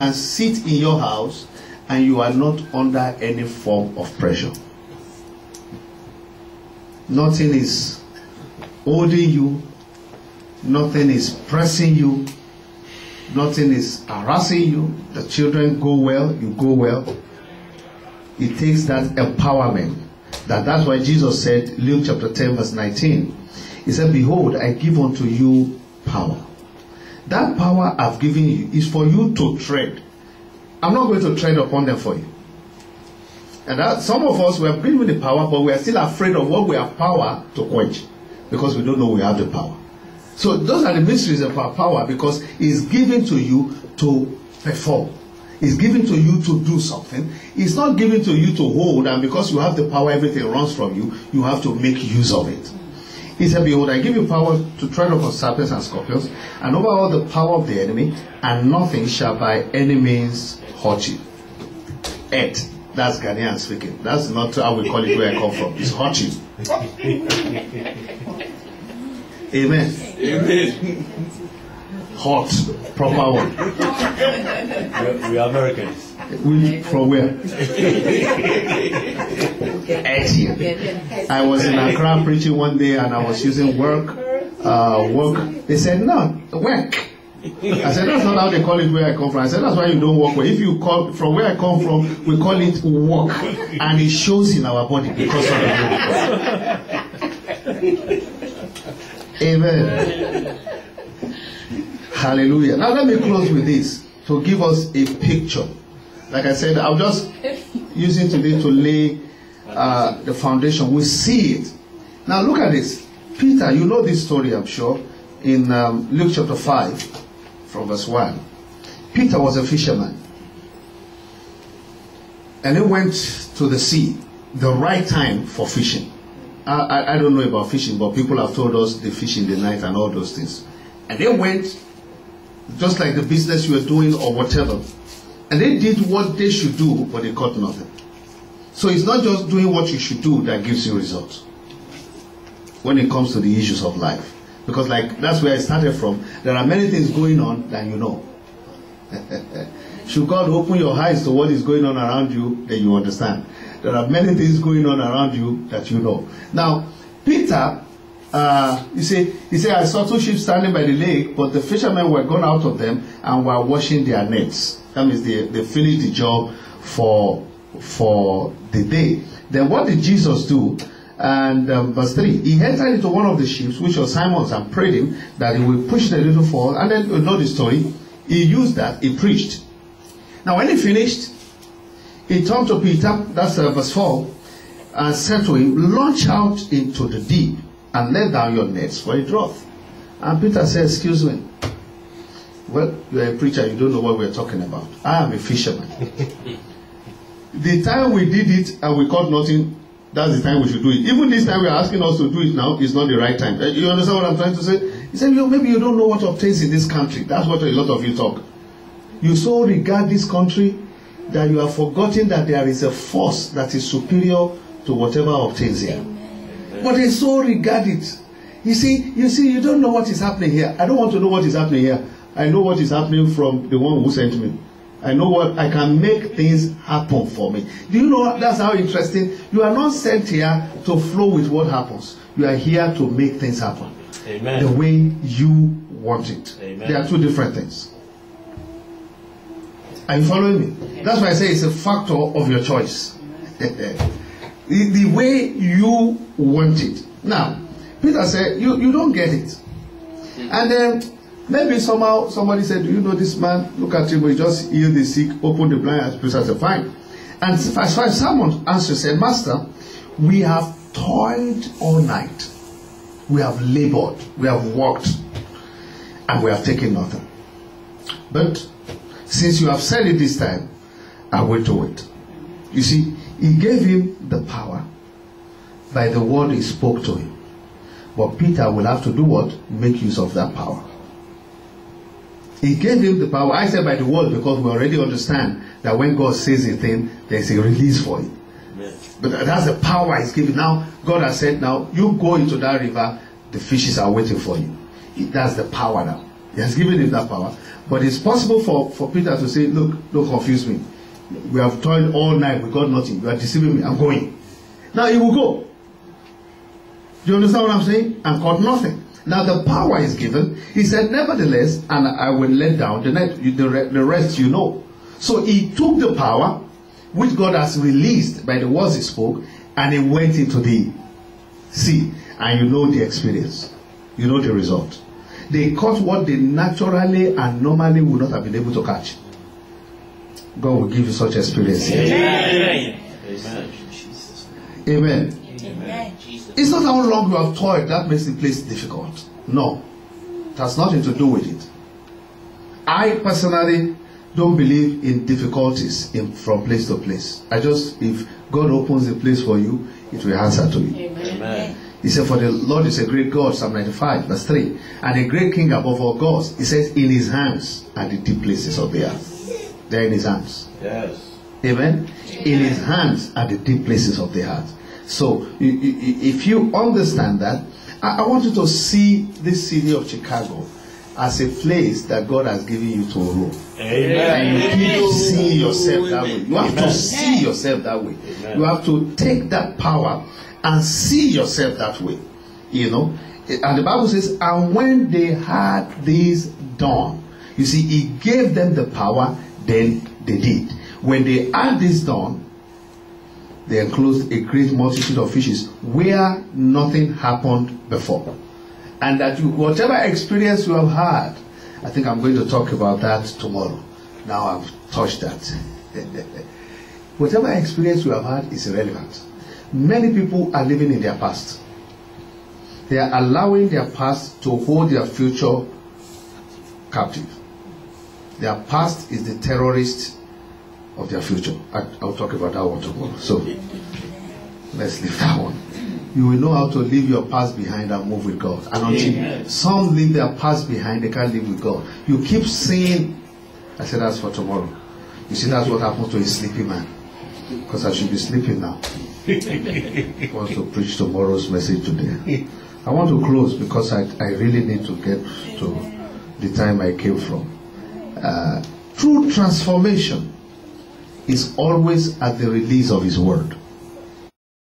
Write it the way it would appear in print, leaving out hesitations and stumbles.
can sit in your house and you are not under any form of pressure. Nothing is holding you, nothing is pressing you, nothing is harassing you. The children go well, you go well. It takes that empowerment. That's why Jesus said, Luke chapter 10 verse 19, he said, behold, I give unto you power. That power I've given you is for you to tread. I'm not going to tread upon them for you. And that, some of us, we are bringing the power, but we are still afraid of what we have power to quench, because we don't know we have the power. So those are the mysteries of our power, because it's given to you to perform. It's given to you to do something. It's not given to you to hold, and because you have the power, everything runs from you. You have to make use of it. He said, behold, I give you power to tread upon serpents and scorpions, and over all the power of the enemy, and nothing shall by any means hurt you. Earth. That's Ghanaian speaking. That's not how we call it where I come from. It's hurt you. Amen. Amen. Hot. Proper one. We are Americans. We from where? I was in Accra preaching one day, and I was using work. They said, no, work. I said, that's not how they call it where I come from. I said, that's why you don't work well. If you call from where I come from, we call it work. And it shows in our body because of the work. Amen. Hallelujah. Now let me close with this to give us a picture. Like I said, I'm just using today to lay the foundation. We see it. Now look at this. Peter, you know this story, I'm sure, in Luke chapter 5, from verse 1. Peter was a fisherman. And he went to the sea, the right time for fishing. I don't know about fishing, but people have told us they fish in the night and all those things. And they went, just like the business you were doing or whatever. And they did what they should do, but they caught nothing. So it's not just doing what you should do that gives you results when it comes to the issues of life. Because that's where I started from. There are many things going on than you know. Should God open your eyes to what is going on around you, then you understand. There are many things going on around you that you know. Now, Peter, he said, I saw two ships standing by the lake, but the fishermen were gone out of them and were washing their nets. That means they finished the job for the day. Then what did Jesus do? And verse 3, he entered into one of the ships, which was Simon's, and prayed him that he would push the little forward. And then you know the story. He used that, he preached. Now when he finished, he turned to Peter, that's verse 4, and said to him, launch out into the deep and let down your nets for a draught. And Peter said, excuse me. Well, you're a preacher, you don't know what we're talking about. I am a fisherman. The time we did it and we caught nothing, that's the time we should do it. Even this time we are asking us to do it now is not the right time. You understand what I'm trying to say? He said, maybe you don't know what obtains in this country. That's what a lot of you talk. You so regard this country that you have forgotten that there is a force that is superior to whatever obtains here. But they so regard it. You see, you don't know what is happening here. I don't want to know what is happening here. I know what is happening from the one who sent me. I know what I can make things happen for me. Do you know that's how interesting? You are not sent here to flow with what happens. You are here to make things happen. Amen. The way you want it. Amen. There are two different things. Are you following me? Amen. That's why I say it's a factor of your choice. the way you want it. Now, Peter said, you don't get it. And then maybe somehow somebody said, do you know this man? Look at him, he just healed the sick, opened the blind eyes. Peter said, fine. And as far as Simon answered, said, Master, we have toiled all night. We have labored. We have worked. And we have taken nothing. But since you have said it this time, I will do it. You see, he gave him the power by the word he spoke to him. But Peter will have to do what? Make use of that power. He gave him the power. I said by the word because we already understand that when God says a thing, there's a release for it. Yes. But that's the power he's giving. Now, God has said, now, you go into that river, the fishes are waiting for you. That's the power now. He has given him that power. But it's possible for Peter to say, look, don't confuse me. We have toiled all night, we got nothing. You are deceiving me, I'm going. Now he will go. Do you understand what I'm saying? And caught nothing. Now the power is given. He said, nevertheless, and I will let down the net, the rest you know. So he took the power, which God has released by the words he spoke, and he went into the sea. And you know the experience. You know the result. They caught what they naturally and normally would not have been able to catch. God will give you such experience. Amen. Amen. Amen. Amen. It's not how long you have toiled that makes the place difficult. No. It has nothing to do with it. I personally don't believe in difficulties from place to place. If God opens a place for you, it will answer to you. Amen. He said, for the Lord is a great God, Psalm 95, verse 3. And a great king above all gods. He says, in his hands are the deep places of the earth. They're in his hands. Yes. Amen? In his hands are the deep places of the earth. So, if you understand that, I want you to see this city of Chicago as a place that God has given you to rule. Amen. And you keep seeing yourself that way. You have to see yourself that way. Amen. You have to take that power and see yourself that way. You know? And the Bible says, and when they had this done, you see, he gave them the power, then they did. When they had this done, they enclosed a great multitude of fishes where nothing happened before. And that whatever experience you have had, I think I'm going to talk about that tomorrow. Now I've touched that. Whatever experience you have had is irrelevant. Many people are living in their past. They are allowing their past to hold their future captive. Their past is the terrorist of their future. I'll talk about that one tomorrow. So let's leave that one. You will know how to leave your past behind and move with God. And until some leave their past behind, they can't live with God. You keep saying, I said that's for tomorrow. You see, that's what happens to a sleepy man. Because I should be sleeping now. I want to preach tomorrow's message today. I want to close because I really need to get to the time I came from. True transformation is always at the release of his word.